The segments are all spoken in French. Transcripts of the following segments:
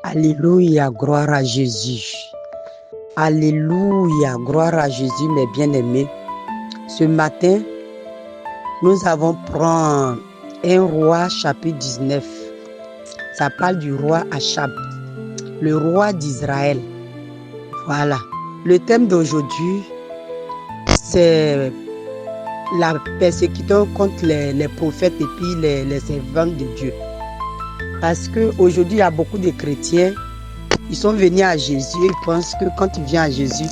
Alléluia, gloire à Jésus. Alléluia, gloire à Jésus, mes bien-aimés. Ce matin, nous allons prendre 1 Roi chapitre 19. Ça parle du roi Achab, le roi d'Israël. Voilà. Le thème d'aujourd'hui, c'est la persécution contre les prophètes et puis les servants de Dieu. Parce qu'aujourd'hui, il y a beaucoup de chrétiens, ils sont venus à Jésus, ils pensent que quand tu viens à Jésus,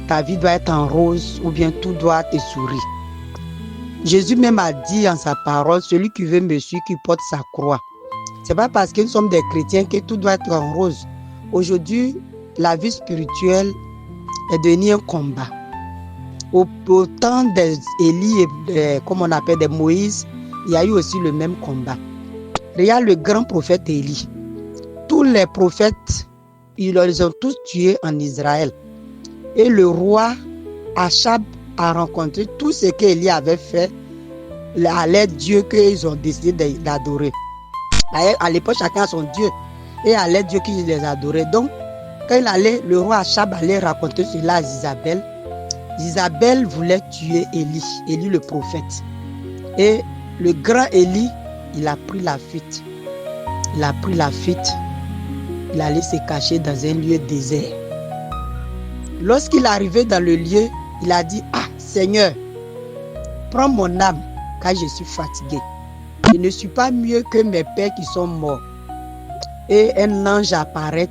ta vie doit être en rose ou bien tout doit te sourire. Jésus même a dit en sa parole, celui qui veut me suivre, qui porte sa croix. Ce n'est pas parce que nous sommes des chrétiens que tout doit être en rose. Aujourd'hui, la vie spirituelle est devenue un combat. Au temps d'Élie et comme on appelle des Moïse, il y a eu aussi le même combat. Regarde le grand prophète Élie. Tous les prophètes, ils les ont tous tués en Israël. Et le roi Achab a rencontré tout ce qu'Élie avait fait à l'aide Dieu qu'ils ont décidé d'adorer. À l'époque, chacun a son Dieu. Et à l'aide Dieu qu'ils les adoraient. Donc, quand il allait, le roi Achab allait raconter cela à Isabelle. Isabelle voulait tuer Élie le prophète. Et le grand Élie, il a pris la fuite. Il allait se cacher dans un lieu désert. Lorsqu'il est arrivé dans le lieu, il a dit, ah Seigneur, prends mon âme car je suis fatigué. Je ne suis pas mieux que mes pères qui sont morts. Et un ange apparaît,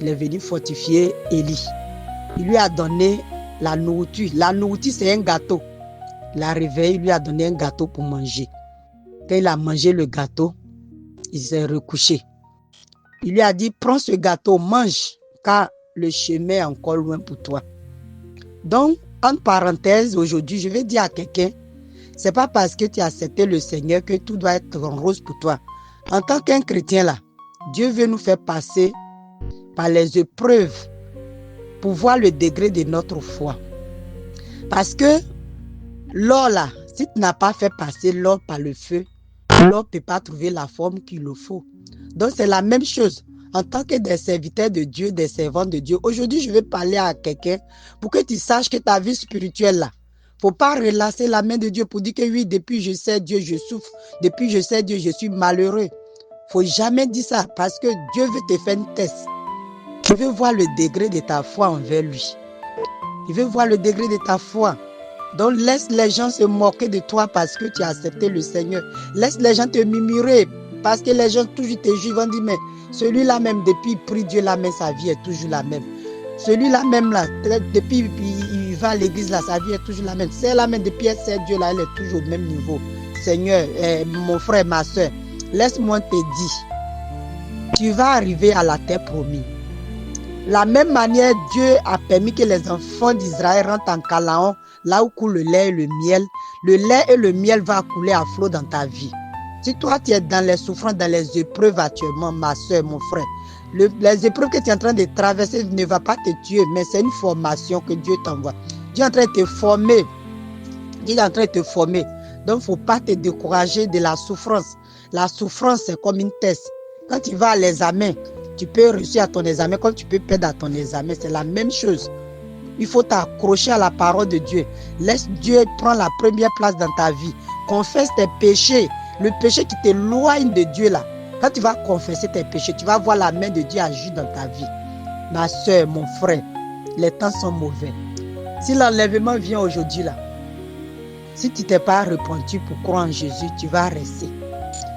il est venu fortifier Élie. Il lui a donné la nourriture. La nourriture, c'est un gâteau. Il a réveillé, il lui a donné un gâteau pour manger. Quand il a mangé le gâteau, il s'est recouché. Il lui a dit, prends ce gâteau, mange, car le chemin est encore loin pour toi. Donc, en parenthèse, aujourd'hui, je vais dire à quelqu'un, c'est pas parce que tu as accepté le Seigneur que tout doit être en rose pour toi. En tant qu'un chrétien là, Dieu veut nous faire passer par les épreuves pour voir le degré de notre foi. Parce que l'or là, si tu n'as pas fait passer l'or par le feu, l'or ne peut pas trouver la forme qu'il le faut. Donc c'est la même chose. En tant que des serviteurs de Dieu, des servants de Dieu, aujourd'hui je vais parler à quelqu'un pour que tu saches que ta vie spirituelle là, il ne faut pas relâcher la main de Dieu pour dire que oui, depuis je sais Dieu, je souffre. Depuis je sais Dieu, je suis malheureux. Il ne faut jamais dire ça parce que Dieu veut te faire un test. Il veut voir le degré de ta foi envers lui. Il veut voir le degré de ta foi. Donc laisse les gens se moquer de toi parce que tu as accepté le Seigneur. Laisse les gens te murmurer parce que les gens toujours te jugent, vont dire mais celui-là même depuis il prie Dieu là, mais sa vie est toujours la même. Celui-là même là, depuis il va à l'église là, sa vie est toujours la même. Celle-là même depuis elle sait Dieu là, elle est toujours au même niveau. Seigneur, mon frère, ma soeur, laisse-moi te dire, tu vas arriver à la terre promise. La même manière, Dieu a permis que les enfants d'Israël rentrent en Canaan, là où coule le lait et le miel. Le lait et le miel vont couler à flot dans ta vie. Si toi, tu es dans les souffrances, dans les épreuves actuellement, ma soeur, mon frère, les épreuves que tu es en train de traverser ne vont pas te tuer, mais c'est une formation que Dieu t'envoie. Dieu est en train de te former. Dieu est en train de te former. Donc, il ne faut pas te décourager de la souffrance. La souffrance, c'est comme une test. Quand tu vas à l'examen, tu peux réussir à ton examen comme tu peux perdre à ton examen. C'est la même chose. Il faut t'accrocher à la parole de Dieu. Laisse Dieu prendre la première place dans ta vie. Confesse tes péchés. Le péché qui t'éloigne de Dieu là. Quand tu vas confesser tes péchés, tu vas voir la main de Dieu agir dans ta vie. Ma soeur, mon frère, les temps sont mauvais. Si l'enlèvement vient aujourd'hui là, si tu ne t'es pas repenti pour croire en Jésus, tu vas rester.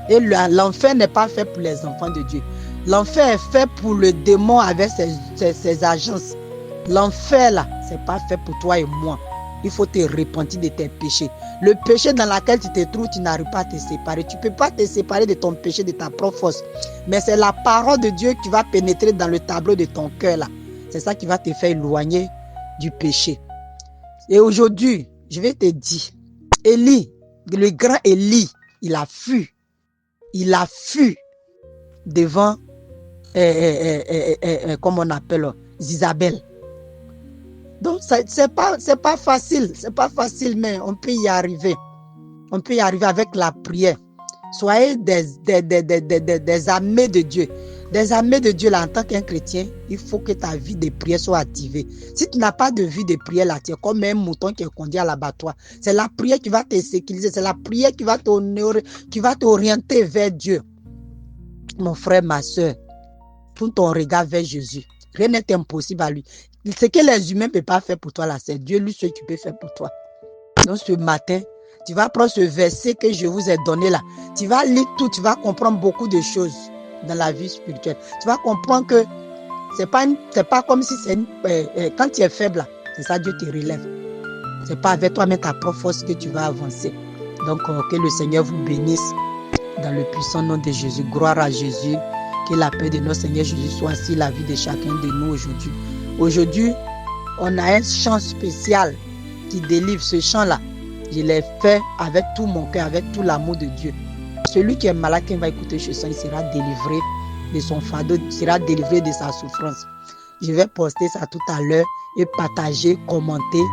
Et l'enfer n'est pas fait pour les enfants de Dieu. L'enfer est fait pour le démon avec ses agences. L'enfer là, ce n'est pas fait pour toi et moi. Il faut te repentir de tes péchés. Le péché dans lequel tu te trouves, tu n'arrives pas à te séparer. Tu ne peux pas te séparer de ton péché, de ta propre force. Mais c'est la parole de Dieu qui va pénétrer dans le tableau de ton cœur là. C'est ça qui va te faire éloigner du péché. Et aujourd'hui, je vais te dire, Élie, le grand Élie, il a fui. Il a fui devant, comme on appelle, Isabelle. Donc, c'est pas facile, mais on peut y arriver. On peut y arriver avec la prière. Soyez des armées de Dieu. Des armées de Dieu, là, en tant qu'un chrétien, il faut que ta vie de prière soit activée. Si tu n'as pas de vie de prière, là, tu es comme un mouton qui est conduit à l'abattoir. C'est la prière qui va te sécuriser. C'est la prière qui va t'orienter vers Dieu. Mon frère, ma soeur, tourne ton regard vers Jésus. Rien n'est impossible à lui. Ce que les humains ne peuvent pas faire pour toi, là, c'est Dieu, lui, ce qui peut faire pour toi. Donc, ce matin, tu vas prendre ce verset que je vous ai donné là. Tu vas lire tout, tu vas comprendre beaucoup de choses dans la vie spirituelle. Tu vas comprendre que c'est pas comme si c'est quand tu es faible, c'est ça, Dieu te relève. C'est pas avec toi-même ta propre force que tu vas avancer. Donc, que le Seigneur vous bénisse dans le puissant nom de Jésus. Gloire à Jésus. Que la paix de notre Seigneur Jésus soit sur la vie de chacun de nous aujourd'hui. Aujourd'hui, on a un chant spécial qui délivre ce chant-là. Je l'ai fait avec tout mon cœur, avec tout l'amour de Dieu. Celui qui est malade, qui va écouter ce chant, il sera délivré de son fardeau, il sera délivré de sa souffrance. Je vais poster ça tout à l'heure et partager, commenter.